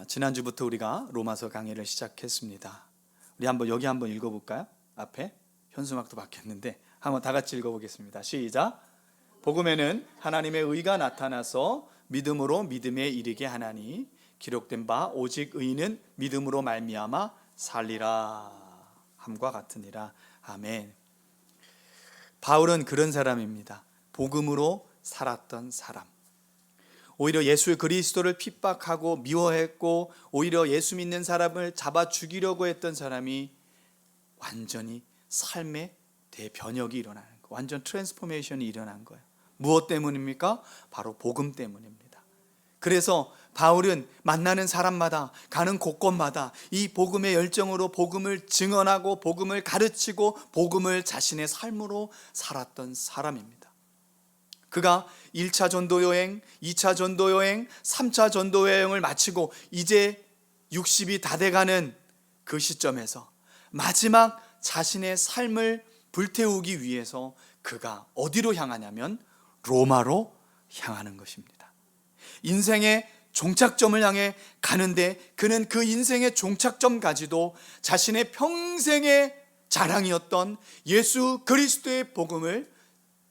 지난주부터 우리가 로마서 강의를 시작했습니다. 우리 여기 한번 읽어볼까요? 앞에 현수막도 바뀌었는데 한번 다 같이 읽어보겠습니다. 시작. 복음에는 하나님의 의가 나타나서 믿음으로 믿음에 이르게 하나니 기록된 바 오직 의인은 믿음으로 말미암아 살리라 함과 같으니라. 아멘. 바울은 그런 사람입니다. 복음으로 살았던 사람. 오히려 예수 그리스도를 핍박하고 미워했고 오히려 예수 믿는 사람을 잡아 죽이려고 했던 사람이 완전히 삶의 대변혁이 일어나는 거예요. 완전 트랜스포메이션이 일어난 거예요. 무엇 때문입니까? 바로 복음 때문입니다. 그래서 바울은 만나는 사람마다 가는 곳곳마다 이 복음의 열정으로 복음을 증언하고 복음을 가르치고 복음을 자신의 삶으로 살았던 사람입니다. 그가 1차 전도여행, 2차 전도여행, 3차 전도여행을 마치고 이제 60이 다 돼가는 그 시점에서 마지막 자신의 삶을 불태우기 위해서 그가 어디로 향하냐면 로마로 향하는 것입니다. 인생의 종착점을 향해 가는데 그는 그 인생의 종착점까지도 자신의 평생의 자랑이었던 예수 그리스도의 복음을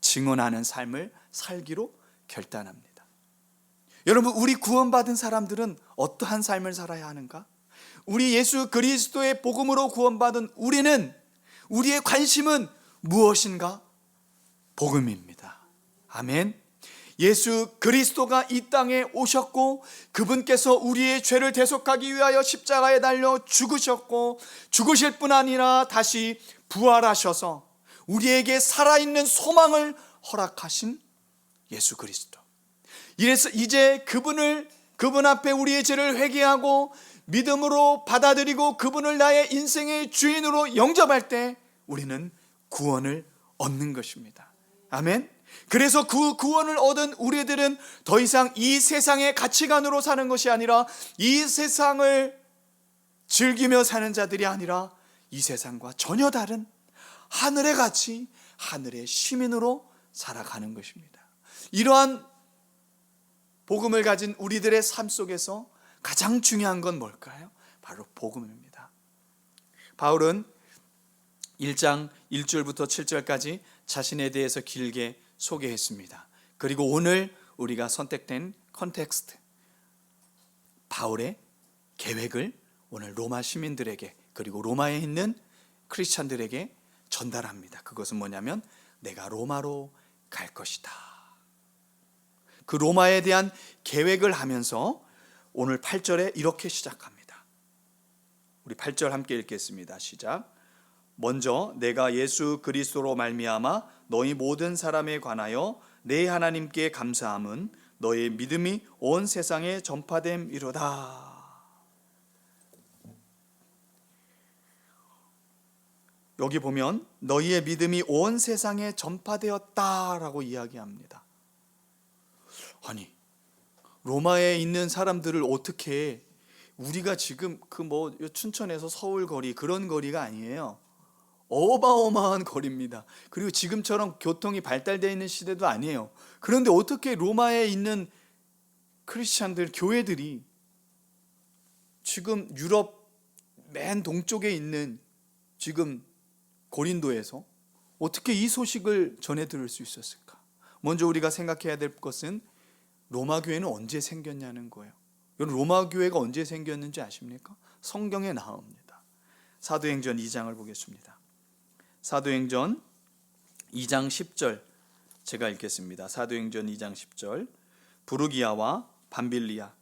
증언하는 삶을 살기로 결단합니다. 여러분, 우리 구원받은 사람들은 어떠한 삶을 살아야 하는가? 우리 예수 그리스도의 복음으로 구원받은 우리의 관심은 무엇인가? 복음입니다. 아멘. 예수 그리스도가 이 땅에 오셨고 그분께서 우리의 죄를 대속하기 위하여 십자가에 달려 죽으셨고 죽으실 뿐 아니라 다시 부활하셔서 우리에게 살아있는 소망을 허락하신 예수 그리스도. 이래서 이제 그분 앞에 우리의 죄를 회개하고 믿음으로 받아들이고 그분을 나의 인생의 주인으로 영접할 때 우리는 구원을 얻는 것입니다. 아멘. 그래서 그 구원을 얻은 우리들은 더 이상 이 세상의 가치관으로 사는 것이 아니라 이 세상을 즐기며 사는 자들이 아니라 이 세상과 전혀 다른 하늘의 가치, 하늘의 시민으로 살아가는 것입니다. 이러한 복음을 가진 우리들의 삶 속에서 가장 중요한 건 뭘까요? 바로 복음입니다. 바울은 1장 1절부터 7절까지 자신에 대해서 길게 소개했습니다. 그리고 오늘 우리가 선택된 컨텍스트, 바울의 계획을 오늘 로마 시민들에게 그리고 로마에 있는 크리스찬들에게 전달합니다. 그것은 뭐냐면 내가 로마로 갈 것이다. 그 로마에 대한 계획을 하면서 오늘 8절에 이렇게 시작합니다. 우리 8절 함께 읽겠습니다. 시작. 먼저 내가 예수 그리스도로 말미암아 너희 모든 사람에 관하여 내 하나님께 감사함은 너의 믿음이 온 세상에 전파됨이로다. 여기 보면 너희의 믿음이 온 세상에 전파되었다라고 이야기합니다. 아니, 로마에 있는 사람들을 어떻게 우리가 지금 춘천에서 서울 거리 그런 거리가 아니에요. 어마어마한 거리입니다. 그리고 지금처럼 교통이 발달되어 있는 시대도 아니에요. 그런데 어떻게 로마에 있는 크리스찬들 교회들이 지금 유럽 맨 동쪽에 있는 지금 고린도에서 어떻게 이 소식을 전해 들을 수 있었을까? 먼저 우리가 생각해야 될 것은 로마 교회는 언제 생겼냐는 거예요. 여러분, 로마 교회가 언제 생겼는지 아십니까? 성경에 나옵니다. 사도행전 2장을 보겠습니다. 사도행전 2장 10절 제가 읽겠습니다. 사도행전 2장 10절. 부르기아와 밤빌리아,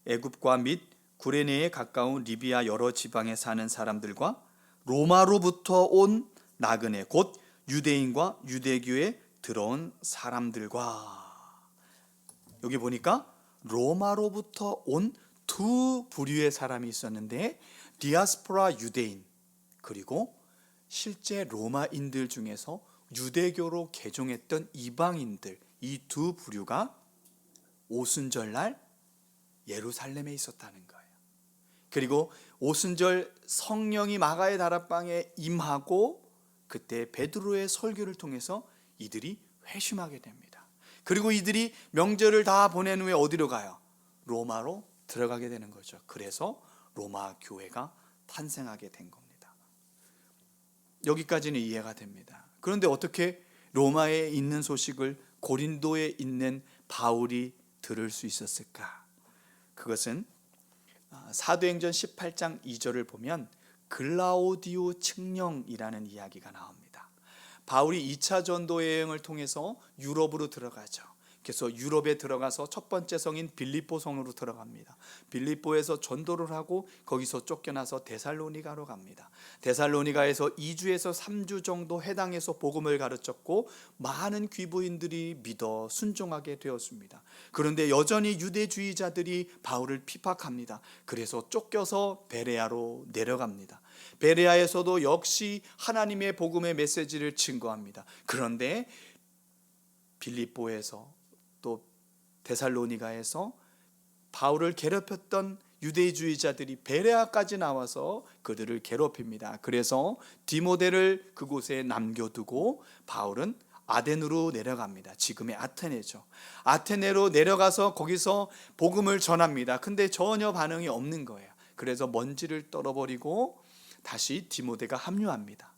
애굽과 및 구레네에 가까운 리비아 여러 지방에 사는 사람들과 로마로부터 온 나그네 곧 유대인과 유대교에 들어온 사람들과, 여기 보니까 로마로부터 온 두 부류의 사람이 있었는데 디아스포라 유대인 그리고 실제 로마인들 중에서 유대교로 개종했던 이방인들, 이 두 부류가 오순절날 예루살렘에 있었다는 거예요. 그리고 오순절 성령이 마가의 다락방에 임하고 그때 베드로의 설교를 통해서 이들이 회심하게 됩니다. 그리고 이들이 명절을 다 보낸 후에 어디로 가요? 로마로 들어가게 되는 거죠. 그래서 로마 교회가 탄생하게 된 겁니다. 여기까지는 이해가 됩니다. 그런데 어떻게 로마에 있는 소식을 고린도에 있는 바울이 들을 수 있었을까? 그것은 사도행전 18장 2절을 보면 글라우디오 칙령이라는 이야기가 나옵니다. 바울이 2차 전도 여행을 통해서 유럽으로 들어가죠. 그래서 유럽에 들어가서 첫 번째 성인 빌립보 성으로 들어갑니다. 빌립보에서 전도를 하고 거기서 쫓겨나서 데살로니가로 갑니다. 데살로니가에서 2주에서 3주 정도 회당에서 복음을 가르쳤고 많은 귀부인들이 믿어 순종하게 되었습니다. 그런데 여전히 유대주의자들이 바울을 핍박합니다. 그래서 쫓겨서 베레아로 내려갑니다. 베레아에서도 역시 하나님의 복음의 메시지를 증거합니다. 그런데 빌립보에서 또 데살로니가에서 바울을 괴롭혔던 유대주의자들이 베레아까지 나와서 그들을 괴롭힙니다. 그래서 디모데를 그곳에 남겨두고 바울은 아덴으로 내려갑니다. 지금의 아테네죠. 아테네로 내려가서 거기서 복음을 전합니다. 근데 전혀 반응이 없는 거예요. 그래서 먼지를 떨어버리고 다시 디모데가 합류합니다.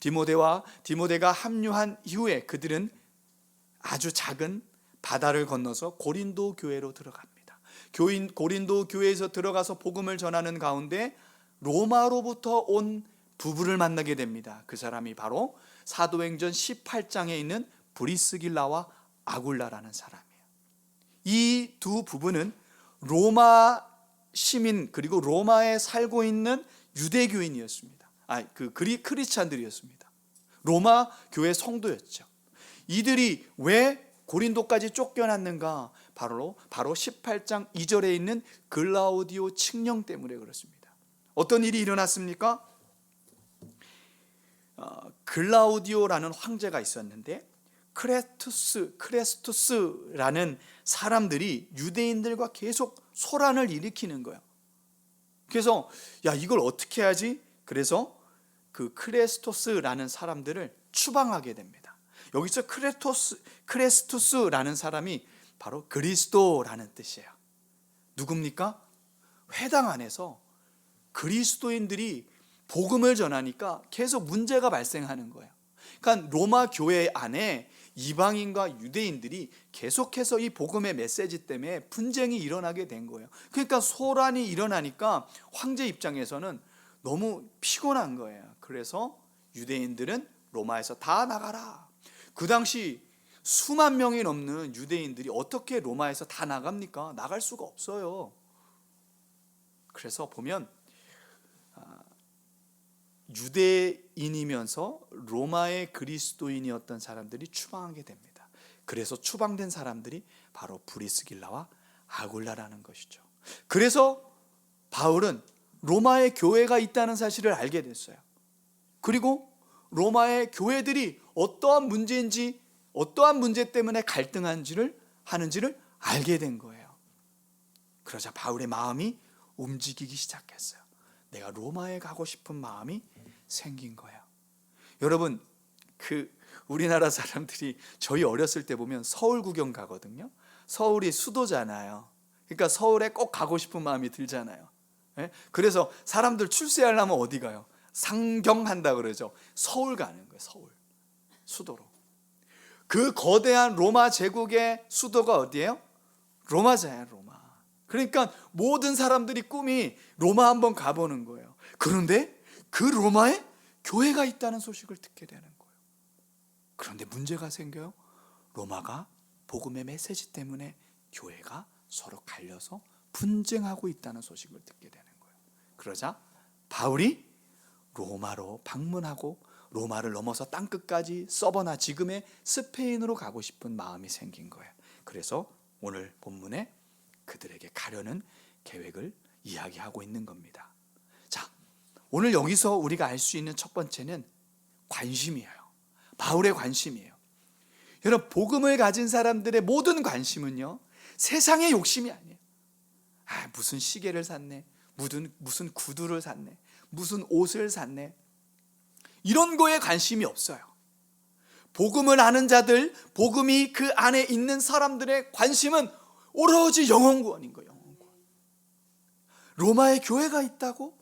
디모데가 합류한 이후에 그들은 아주 작은 바다를 건너서 고린도 교회로 들어갑니다. 고린도 교회에서 들어가서 복음을 전하는 가운데 로마로부터 온 부부를 만나게 됩니다. 그 사람이 바로 사도행전 18장에 있는 브리스길라와 아굴라라는 사람이에요. 이 두 부부는 로마 시민 그리고 로마에 살고 있는 유대교인이었습니다. 크리스찬들이었습니다. 로마 교회 성도였죠. 이들이 왜 고린도까지 쫓겨났는가? 바로 18장 2절에 있는 글라우디오 칙령 때문에 그렇습니다. 어떤 일이 일어났습니까? 글라우디오라는 황제가 있었는데 크레스투스라는 사람들이 유대인들과 계속 소란을 일으키는 거예요. 그래서 이걸 어떻게 하지? 그래서 그 크레스토스라는 사람들을 추방하게 됩니다. 여기서 크레스투스라는 사람이 바로 그리스도라는 뜻이에요. 누굽니까? 회당 안에서 그리스도인들이 복음을 전하니까 계속 문제가 발생하는 거예요. 그러니까 로마 교회 안에 이방인과 유대인들이 계속해서 이 복음의 메시지 때문에 분쟁이 일어나게 된 거예요. 그러니까 소란이 일어나니까 황제 입장에서는 너무 피곤한 거예요. 그래서 유대인들은 로마에서 다 나가라. 그 당시 수만 명이 넘는 유대인들이 어떻게 로마에서 다 나갑니까? 나갈 수가 없어요. 그래서 보면 유대인이면서 로마의 그리스도인이었던 사람들이 추방하게 됩니다. 그래서 추방된 사람들이 바로 브리스길라와 아굴라라는 것이죠. 그래서 바울은 로마의 교회가 있다는 사실을 알게 됐어요. 그리고 로마의 교회들이 어떠한 문제 때문에 갈등하는지를 알게 된 거예요. 그러자 바울의 마음이 움직이기 시작했어요. 내가 로마에 가고 싶은 마음이 생긴 거예요. 여러분, 우리나라 사람들이 저희 어렸을 때 보면 서울 구경 가거든요. 서울이 수도잖아요. 그러니까 서울에 꼭 가고 싶은 마음이 들잖아요. 그래서 사람들 출세하려면 어디 가요? 상경한다 그러죠. 서울 가는 거예요. 서울 수도로. 그 거대한 로마 제국의 수도가 어디예요? 로마잖아요. 로마. 그러니까 모든 사람들이 꿈이 로마 한번 가보는 거예요. 그런데 그 로마에 교회가 있다는 소식을 듣게 되는 거예요. 그런데 문제가 생겨요. 로마가 복음의 메시지 때문에 교회가 서로 갈려서 분쟁하고 있다는 소식을 듣게 되는 거예요. 그러자 바울이 로마로 방문하고 로마를 넘어서 땅끝까지 서버나 지금의 스페인으로 가고 싶은 마음이 생긴 거예요. 그래서 오늘 본문에 그들에게 가려는 계획을 이야기하고 있는 겁니다. 자, 오늘 여기서 우리가 알 수 있는 첫 번째는 관심이에요. 바울의 관심이에요. 여러분, 복음을 가진 사람들의 모든 관심은요, 세상의 욕심이 아니에요. 무슨 시계를 샀네, 무슨 구두를 샀네, 무슨 옷을 샀네, 이런 거에 관심이 없어요. 복음을 아는 자들, 복음이 그 안에 있는 사람들의 관심은 오로지 영혼구원인 거예요. 영혼구원. 로마에 교회가 있다고?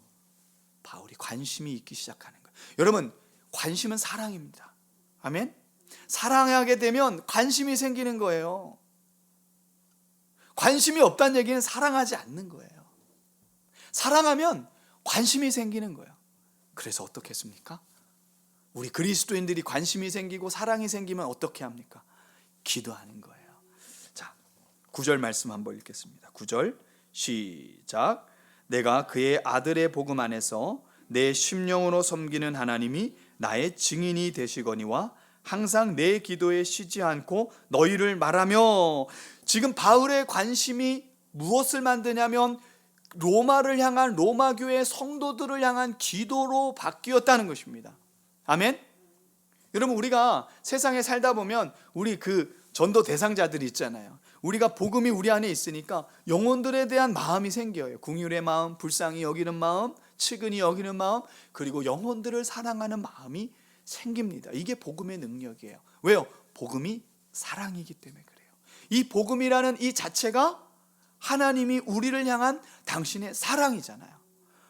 바울이 관심이 있기 시작하는 거예요. 여러분, 관심은 사랑입니다. 아멘? 사랑하게 되면 관심이 생기는 거예요. 관심이 없다는 얘기는 사랑하지 않는 거예요. 사랑하면 관심이 생기는 거예요. 그래서 어떻게 했습니까? 우리 그리스도인들이 관심이 생기고 사랑이 생기면 어떻게 합니까? 기도하는 거예요. 자, 9절 말씀 한번 읽겠습니다. 9절 시작. 내가 그의 아들의 복음 안에서 내 심령으로 섬기는 하나님이 나의 증인이 되시거니와 항상 내 기도에 쉬지 않고 너희를 말하며. 지금 바울의 관심이 무엇을 만드냐면 로마를 향한, 로마 교회 성도들을 향한 기도로 바뀌었다는 것입니다. 아멘. 여러분, 우리가 세상에 살다 보면 우리 그 전도 대상자들이 있잖아요. 우리가 복음이 우리 안에 있으니까 영혼들에 대한 마음이 생겨요. 긍휼의 마음, 불쌍히 여기는 마음, 측은히 여기는 마음, 그리고 영혼들을 사랑하는 마음이 생깁니다. 이게 복음의 능력이에요. 왜요? 복음이 사랑이기 때문에 그래요. 이 복음이라는 이 자체가 하나님이 우리를 향한 당신의 사랑이잖아요.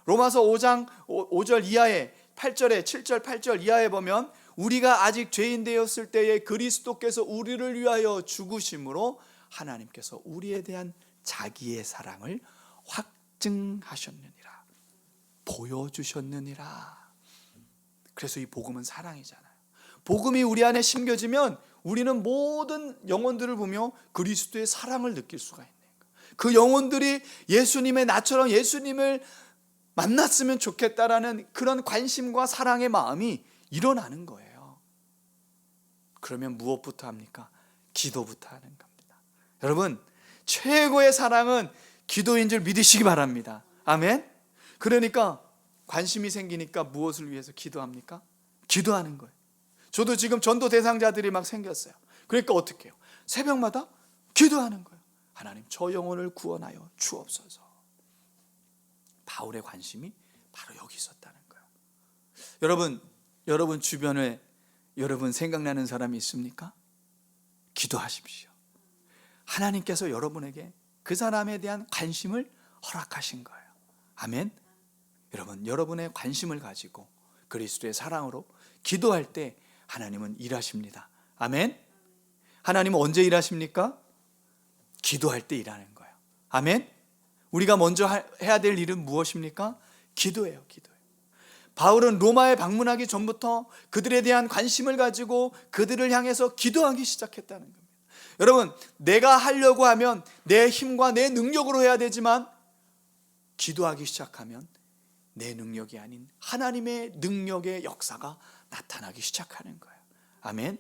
로마서 5장 5절 이하에 8절에 7절 8절 이하에 보면 우리가 아직 죄인 되었을 때에 그리스도께서 우리를 위하여 죽으심으로 하나님께서 우리에 대한 자기의 사랑을 확증하셨느니라, 보여주셨느니라. 그래서 이 복음은 사랑이잖아요. 복음이 우리 안에 심겨지면 우리는 모든 영혼들을 보며 그리스도의 사랑을 느낄 수가 있는 거예요. 그 영혼들이 예수님의, 나처럼 예수님을 만났으면 좋겠다라는 그런 관심과 사랑의 마음이 일어나는 거예요. 그러면 무엇부터 합니까? 기도부터 하는 겁니다. 여러분, 최고의 사랑은 기도인 줄 믿으시기 바랍니다. 아멘. 그러니까 관심이 생기니까 무엇을 위해서 기도합니까? 기도하는 거예요. 저도 지금 전도 대상자들이 막 생겼어요. 그러니까 어떻게 해요? 새벽마다 기도하는 거예요. 하나님, 저 영혼을 구원하여 주옵소서. 바울의 관심이 바로 여기 있었다는 거예요. 여러분 주변에 여러분 생각나는 사람이 있습니까? 기도하십시오. 하나님께서 여러분에게 그 사람에 대한 관심을 허락하신 거예요. 아멘. 여러분의 관심을 가지고 그리스도의 사랑으로 기도할 때 하나님은 일하십니다. 아멘. 하나님은 언제 일하십니까? 기도할 때 일하는 거예요. 아멘. 우리가 먼저 해야 될 일은 무엇입니까? 기도예요. 기도예요. 바울은 로마에 방문하기 전부터 그들에 대한 관심을 가지고 그들을 향해서 기도하기 시작했다는 겁니다. 여러분, 내가 하려고 하면 내 힘과 내 능력으로 해야 되지만 기도하기 시작하면 내 능력이 아닌 하나님의 능력의 역사가 나타나기 시작하는 거예요. 아멘.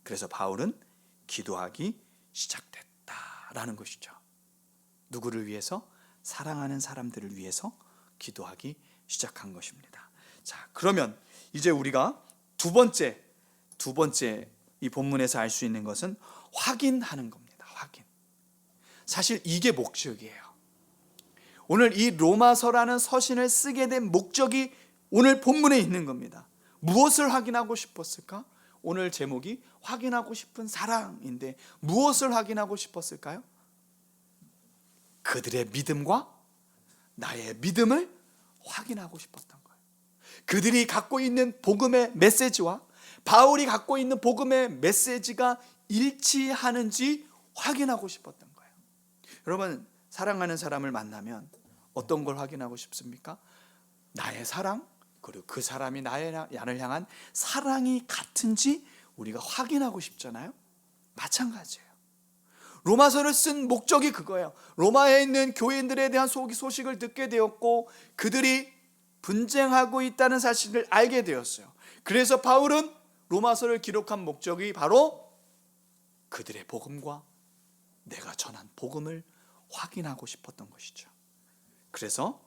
그래서 바울은 기도하기 시작됐다라는 것이죠. 누구를 위해서? 사랑하는 사람들을 위해서 기도하기 시작한 것입니다. 자, 그러면 이제 우리가 두 번째 이 본문에서 알 수 있는 것은 확인하는 겁니다. 확인. 사실 이게 목적이에요. 오늘 이 로마서라는 서신을 쓰게 된 목적이 오늘 본문에 있는 겁니다. 무엇을 확인하고 싶었을까? 오늘 제목이 확인하고 싶은 사랑인데 무엇을 확인하고 싶었을까요? 그들의 믿음과 나의 믿음을 확인하고 싶었던 거예요. 그들이 갖고 있는 복음의 메시지와 바울이 갖고 있는 복음의 메시지가 일치하는지 확인하고 싶었던 거예요. 여러분, 사랑하는 사람을 만나면 어떤 걸 확인하고 싶습니까? 나의 사랑, 그리고 그 사람이 나를 향한 사랑이 같은지 우리가 확인하고 싶잖아요. 마찬가지예요. 로마서를 쓴 목적이 그거예요. 로마에 있는 교인들에 대한 소식을 듣게 되었고 그들이 분쟁하고 있다는 사실을 알게 되었어요. 그래서 바울은 로마서를 기록한 목적이 바로 그들의 복음과 내가 전한 복음을 확인하고 싶었던 것이죠. 그래서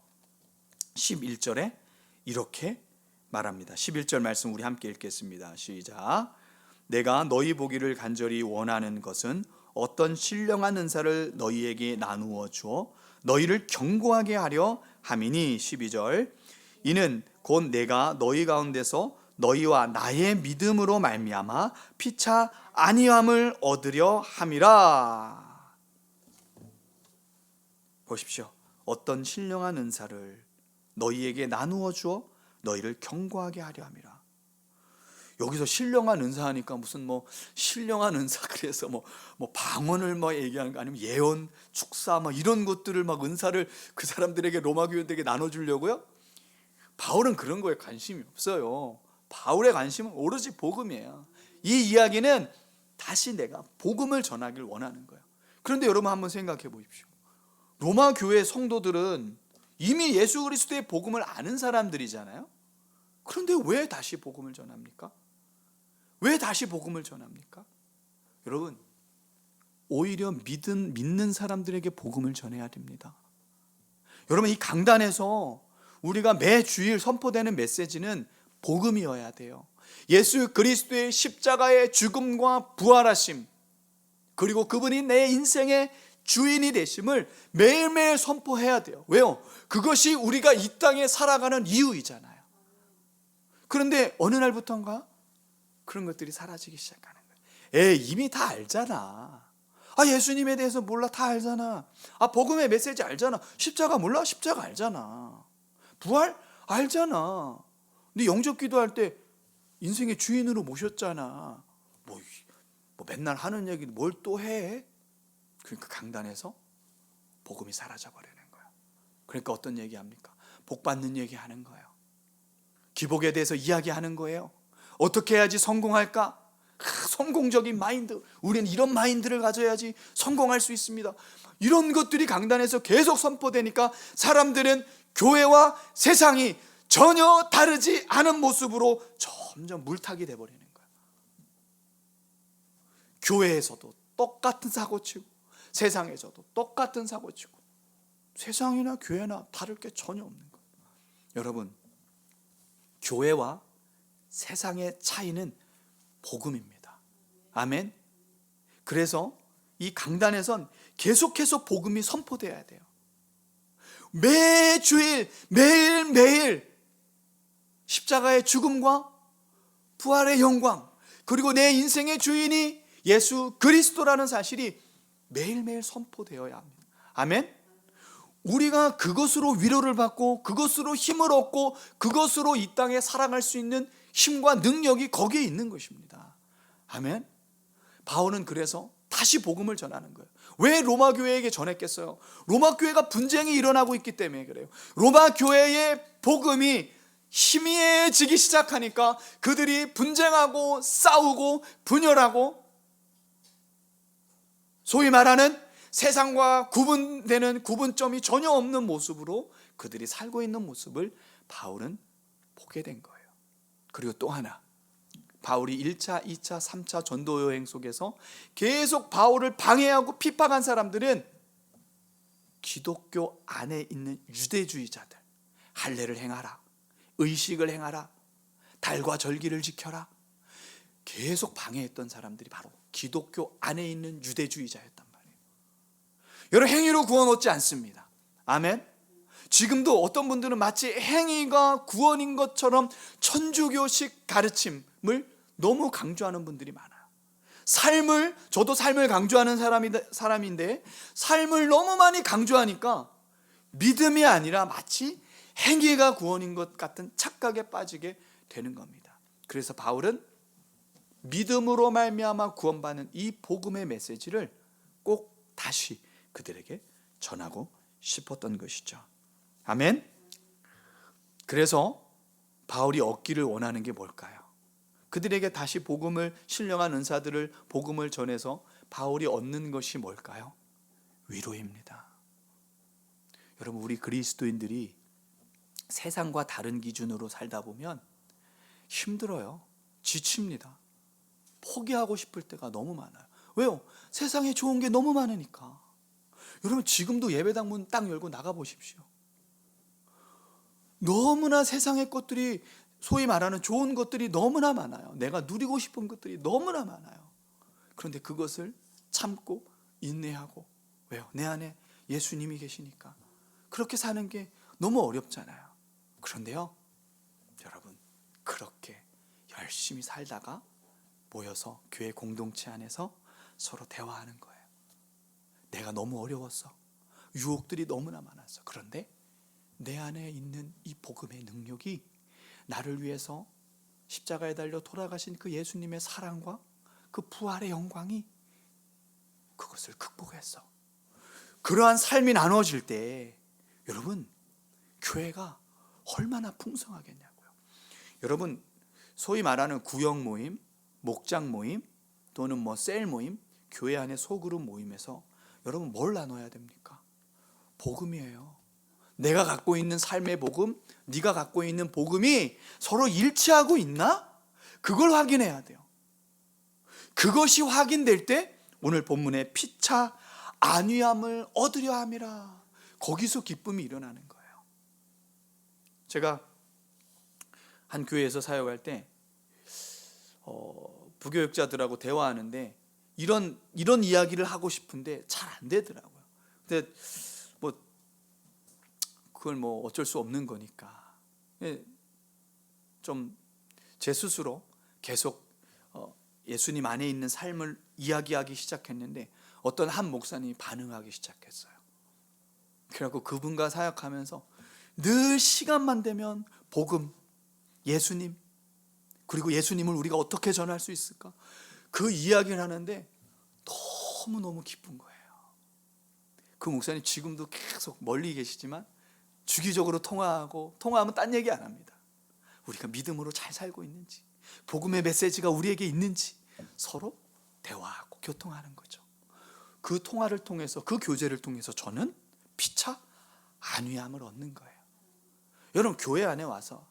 11절에 이렇게 말합니다. 11절 말씀 우리 함께 읽겠습니다. 시작. 내가 너희 보기를 간절히 원하는 것은 어떤 신령한 은사를 너희에게 나누어 주어 너희를 견고하게 하려 함이니. 12절. 이는 곧 내가 너희 가운데서 너희와 나의 믿음으로 말미암아 피차 안위함을 얻으려 함이라. 보십시오. 어떤 신령한 은사를 너희에게 나누어 주어 너희를 경고하게 하려 함이라. 여기서 신령한 은사 하니까 무슨 뭐 신령한 은사 그래서 뭐 방언을 뭐 얘기하는 거 아니면 예언, 축사 막 이런 것들을 막 은사를 그 사람들에게 로마 교인들에게 나눠 주려고요? 바울은 그런 거에 관심이 없어요. 바울의 관심은 오로지 복음이에요. 이 이야기는 다시 내가 복음을 전하길 원하는 거예요. 그런데 여러분 한번 생각해 보십시오. 로마 교회 성도들은 이미 예수 그리스도의 복음을 아는 사람들이잖아요. 그런데 왜 다시 복음을 전합니까? 왜 다시 복음을 전합니까? 여러분, 오히려 믿는 사람들에게 복음을 전해야 됩니다. 여러분, 이 강단에서 우리가 매 주일 선포되는 메시지는 복음이어야 돼요. 예수 그리스도의 십자가의 죽음과 부활하심, 그리고 그분이 내 인생의 주인이 되심을 매일매일 선포해야 돼요. 왜요? 그것이 우리가 이 땅에 살아가는 이유이잖아요. 그런데 어느 날부터인가 그런 것들이 사라지기 시작하는 거예요. 이미 다 알잖아. 예수님에 대해서 몰라? 다 알잖아. 복음의 메시지 알잖아. 십자가 몰라? 십자가 알잖아. 부활? 알잖아. 근데 영접 기도할 때 인생의 주인으로 모셨잖아. 뭐 맨날 하는 얘기 뭘 또 해? 그러니까 강단에서 복음이 사라져 버리는 거야. 그러니까 어떤 얘기합니까? 복 받는 얘기하는 거예요. 기복에 대해서 이야기하는 거예요. 어떻게 해야지 성공할까? 성공적인 마인드. 우리는 이런 마인드를 가져야지 성공할 수 있습니다. 이런 것들이 강단에서 계속 선포되니까 사람들은 교회와 세상이 전혀 다르지 않은 모습으로 점점 물타기 돼버리는 거예요. 교회에서도 똑같은 사고치고 세상에서도 똑같은 사고치고 세상이나 교회나 다를 게 전혀 없는 거예요. 여러분, 교회와 세상의 차이는 복음입니다. 아멘. 그래서 이 강단에선 계속해서 복음이 선포되어야 돼요. 매주일 매일매일 십자가의 죽음과 부활의 영광, 그리고 내 인생의 주인이 예수 그리스도라는 사실이 매일매일 선포되어야 합니다. 아멘. 우리가 그것으로 위로를 받고 그것으로 힘을 얻고 그것으로 이 땅에 살아갈 수 있는 힘과 능력이 거기에 있는 것입니다. 아멘. 바울은 그래서 다시 복음을 전하는 거예요. 왜 로마 교회에게 전했겠어요? 로마 교회가 분쟁이 일어나고 있기 때문에 그래요. 로마 교회의 복음이 희미해지기 시작하니까 그들이 분쟁하고 싸우고 분열하고 소위 말하는 세상과 구분되는 구분점이 전혀 없는 모습으로 그들이 살고 있는 모습을 바울은 보게 된 거예요. 그리고 또 하나, 바울이 1차, 2차, 3차 전도 여행 속에서 계속 바울을 방해하고 핍박한 사람들은 기독교 안에 있는 유대주의자들. 할례를 행하라, 의식을 행하라, 달과 절기를 지켜라, 계속 방해했던 사람들이 바로 기독교 안에 있는 유대주의자였단 말이에요. 여러분, 행위로 구원 얻지 않습니다. 아멘. 지금도 어떤 분들은 마치 행위가 구원인 것처럼 천주교식 가르침을 너무 강조하는 분들이 많아요. 저도 삶을 강조하는 사람인데 삶을 너무 많이 강조하니까 믿음이 아니라 마치 행위가 구원인 것 같은 착각에 빠지게 되는 겁니다. 그래서 바울은 믿음으로 말미암아 구원받는 이 복음의 메시지를 꼭 다시 그들에게 전하고 싶었던 것이죠. 아멘. 그래서 바울이 얻기를 원하는 게 뭘까요? 그들에게 다시 복음을, 신령한 은사들을 복음을 전해서 바울이 얻는 것이 뭘까요? 위로입니다. 여러분, 우리 그리스도인들이 세상과 다른 기준으로 살다 보면 힘들어요. 지칩니다. 포기하고 싶을 때가 너무 많아요. 왜요? 세상에 좋은 게 너무 많으니까. 여러분, 지금도 예배당 문 딱 열고 나가 보십시오. 너무나 세상의 것들이, 소위 말하는 좋은 것들이 너무나 많아요. 내가 누리고 싶은 것들이 너무나 많아요. 그런데 그것을 참고 인내하고, 왜요? 내 안에 예수님이 계시니까. 그렇게 사는 게 너무 어렵잖아요. 그런데요, 여러분, 그렇게 열심히 살다가 모여서 교회 공동체 안에서 서로 대화하는 거예요. 내가 너무 어려웠어. 유혹들이 너무나 많았어. 그런데 내 안에 있는 이 복음의 능력이 나를 위해서 십자가에 달려 돌아가신 그 예수님의 사랑과 그 부활의 영광이 그것을 극복했어. 그러한 삶이 나눠질 때 여러분, 교회가 얼마나 풍성하겠냐고요. 여러분, 소위 말하는 구역 모임, 목장 모임, 또는 셀 모임, 교회 안에 소그룹 모임에서 여러분 뭘 나눠야 됩니까? 복음이에요. 내가 갖고 있는 삶의 복음, 네가 갖고 있는 복음이 서로 일치하고 있나? 그걸 확인해야 돼요. 그것이 확인될 때 오늘 본문의 피차 안위함을 얻으려 함이라, 거기서 기쁨이 일어나는 거예요. 제가 한 교회에서 사역할 때 부교육자들하고 대화하는데 이런 이야기를 하고 싶은데 잘 안 되더라고요. 근데 그걸 어쩔 수 없는 거니까 좀 제 스스로 계속 예수님 안에 있는 삶을 이야기하기 시작했는데 어떤 한 목사님이 반응하기 시작했어요. 그래갖고 그분과 사역하면서 늘 시간만 되면 복음, 예수님, 그리고 예수님을 우리가 어떻게 전할 수 있을까? 그 이야기를 하는데 너무너무 기쁜 거예요. 그 목사님 지금도 계속 멀리 계시지만 주기적으로 통화하면 딴 얘기 안 합니다. 우리가 믿음으로 잘 살고 있는지, 복음의 메시지가 우리에게 있는지 서로 대화하고 교통하는 거죠. 그 통화를 통해서, 그 교제를 통해서 저는 피차 안위함을 얻는 거예요. 여러분, 교회 안에 와서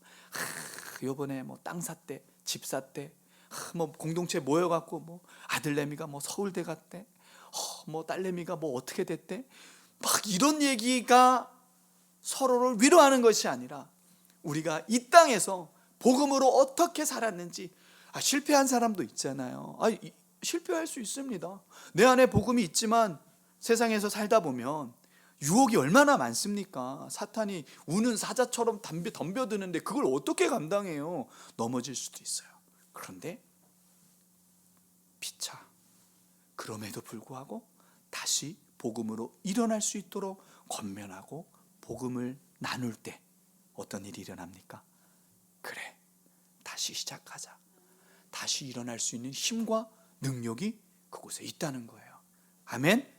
요번에 땅 샀대, 집 샀대, 공동체 모여갖고 아들내미가 서울대 갔대, 딸내미가 어떻게 됐대, 막 이런 얘기가 서로를 위로하는 것이 아니라 우리가 이 땅에서 복음으로 어떻게 살았는지. 실패한 사람도 있잖아요. 실패할 수 있습니다. 내 안에 복음이 있지만 세상에서 살다 보면 유혹이 얼마나 많습니까? 사탄이 우는 사자처럼 덤벼드는데 그걸 어떻게 감당해요? 넘어질 수도 있어요. 그런데 피차, 그럼에도 불구하고 다시 복음으로 일어날 수 있도록 권면하고 복음을 나눌 때 어떤 일이 일어납니까? 그래, 다시 시작하자. 다시 일어날 수 있는 힘과 능력이 그곳에 있다는 거예요. 아멘.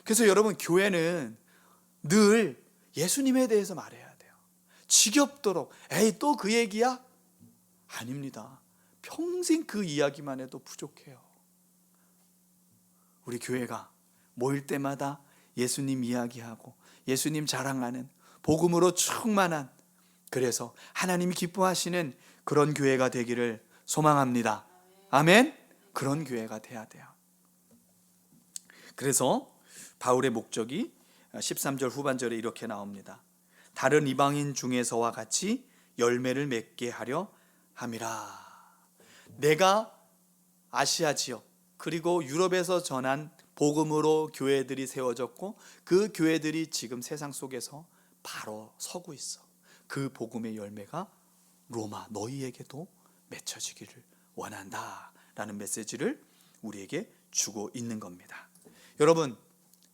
그래서 여러분, 교회는 늘 예수님에 대해서 말해야 돼요. 지겹도록 에이 또 그 얘기야? 아닙니다. 평생 그 이야기만 해도 부족해요. 우리 교회가 모일 때마다 예수님 이야기하고 예수님 자랑하는 복음으로 충만한, 그래서 하나님이 기뻐하시는 그런 교회가 되기를 소망합니다. 아멘. 그런 교회가 돼야 돼요. 그래서 바울의 목적이 13절 후반절에 이렇게 나옵니다. 다른 이방인 중에서와 같이 열매를 맺게 하려 함이라. 내가 아시아 지역 그리고 유럽에서 전한 복음으로 교회들이 세워졌고 그 교회들이 지금 세상 속에서 바로 서고 있어. 그 복음의 열매가 로마 너희에게도 맺혀지기를 원한다 라는 메시지를 우리에게 주고 있는 겁니다. 여러분,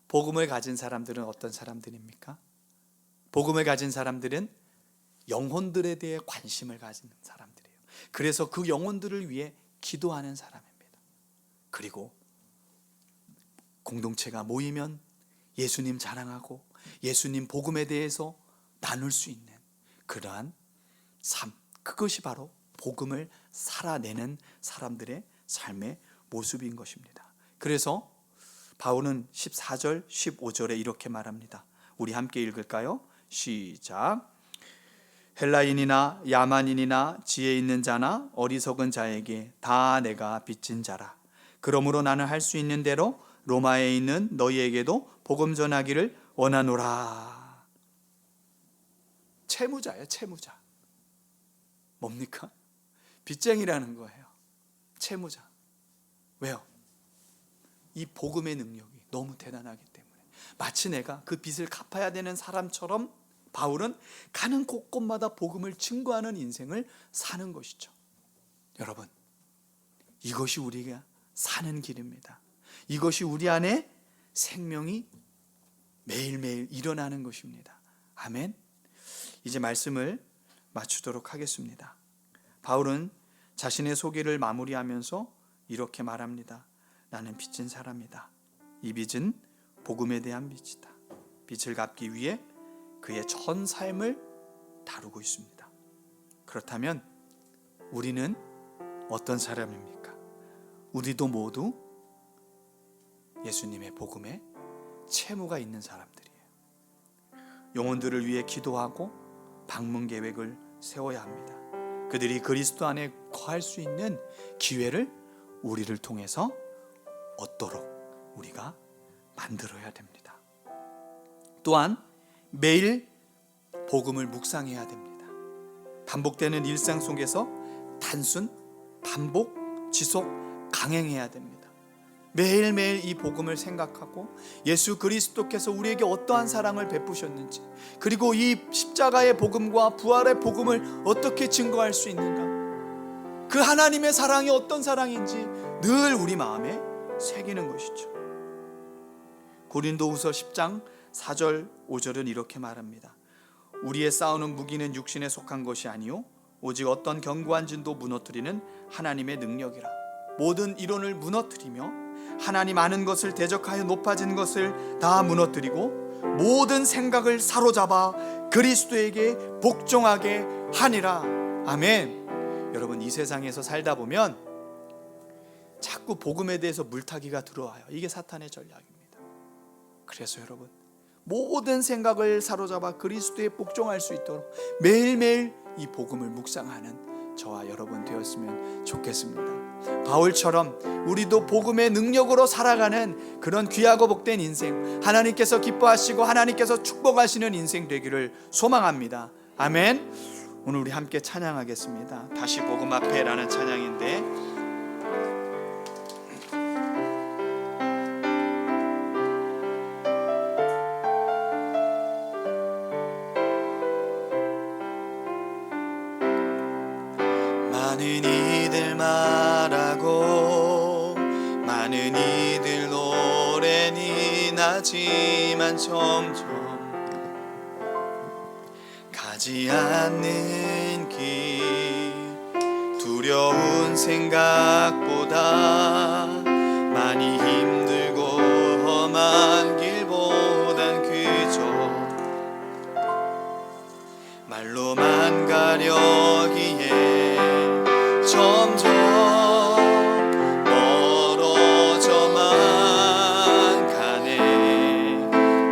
복음을 가진 사람들은 어떤 사람들입니까? 복음을 가진 사람들은 영혼들에 대해 관심을 가진 사람들이에요. 그래서 그 영혼들을 위해 기도하는 사람입니다. 그리고 공동체가 모이면 예수님 자랑하고 예수님 복음에 대해서 나눌 수 있는 그러한 삶, 그것이 바로 복음을 살아내는 사람들의 삶의 모습인 것입니다. 그래서 바울은 14절, 15절에 이렇게 말합니다. 우리 함께 읽을까요? 시작. 헬라인이나 야만인이나 지혜 있는 자나 어리석은 자에게 다 내가 빚진 자라. 그러므로 나는 할 수 있는 대로 로마에 있는 너희에게도 복음 전하기를 원하노라. 채무자예요, 채무자. 뭡니까? 빚쟁이라는 거예요. 채무자. 왜요? 이 복음의 능력이 너무 대단하기 때문에 마치 내가 그 빚을 갚아야 되는 사람처럼 바울은 가는 곳곳마다 복음을 증거하는 인생을 사는 것이죠. 여러분, 이것이 우리가 사는 길입니다. 이것이 우리 안에 생명이 매일매일 일어나는 것입니다. 아멘. 이제 말씀을 마치도록 하겠습니다. 바울은 자신의 소개를 마무리하면서 이렇게 말합니다. 나는 빚진 사람이다. 이 빚은 복음에 대한 빚이다. 빚을 갚기 위해 그의 전 삶을 다루고 있습니다. 그렇다면 우리는 어떤 사람입니까? 우리도 모두 예수님의 복음에 채무가 있는 사람들이에요. 영혼들을 위해 기도하고 방문 계획을 세워야 합니다. 그들이 그리스도 안에 거할 수 있는 기회를 우리를 통해서 얻도록 우리가 만들어야 됩니다. 또한 매일 복음을 묵상해야 됩니다. 반복되는 일상 속에서 단순, 반복, 지속, 강행해야 됩니다. 매일매일 이 복음을 생각하고 예수 그리스도께서 우리에게 어떠한 사랑을 베푸셨는지, 그리고 이 십자가의 복음과 부활의 복음을 어떻게 증거할 수 있는가, 그 하나님의 사랑이 어떤 사랑인지 늘 우리 마음에 새기는 것이죠. 고린도후서 10장 4절 5절은 이렇게 말합니다. 우리의 싸우는 무기는 육신에 속한 것이 아니요 오직 어떤 견고한 진도 무너뜨리는 하나님의 능력이라. 모든 이론을 무너뜨리며 하나님 아는 것을 대적하여 높아진 것을 다 무너뜨리고 모든 생각을 사로잡아 그리스도에게 복종하게 하니라. 아멘. 여러분, 이 세상에서 살다 보면 자꾸 복음에 대해서 물타기가 들어와요. 이게 사탄의 전략입니다. 그래서 여러분, 모든 생각을 사로잡아 그리스도에 복종할 수 있도록 매일매일 이 복음을 묵상하는 저와 여러분 되었으면 좋겠습니다. 바울처럼 우리도 복음의 능력으로 살아가는 그런 귀하고 복된 인생, 하나님께서 기뻐하시고 하나님께서 축복하시는 인생 되기를 소망합니다. 아멘. 오늘 우리 함께 찬양하겠습니다. 다시 복음 앞에 라는 찬양인데, 많은 이들 말하고 많은 이들 노래는 하지만 점점 가지 않는 길, 두려운 생각보다 많이 힘들고 험한 길보단 그저 말로만 가려기에 점점 멀어져만 가네.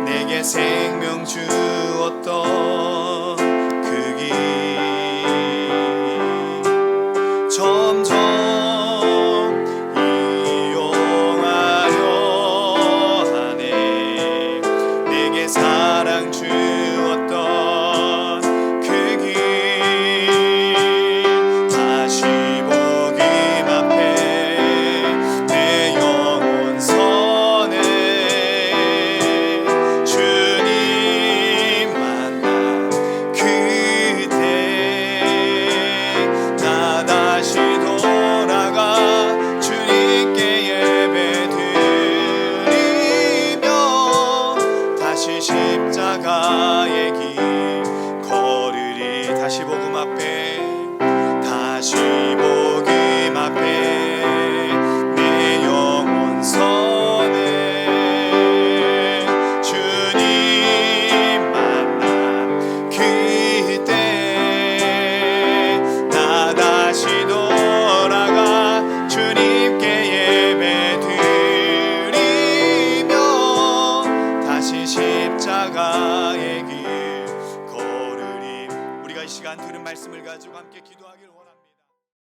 내게 생명 주었던 그 길 점점 이용하려 하네. 내게 사랑 주었던 그 길 다시 십자가의 길 걸으리. 다시 복음 앞에, 다시 복음 앞에 내 영혼 선해. 주님 만나 그때 나 다시 돌아가 주님께 예배 드리며 다시 십자가의 길 걸으리. 우리가 이 시간 들은 말씀을 가지고 함께 기도하길 원합니다.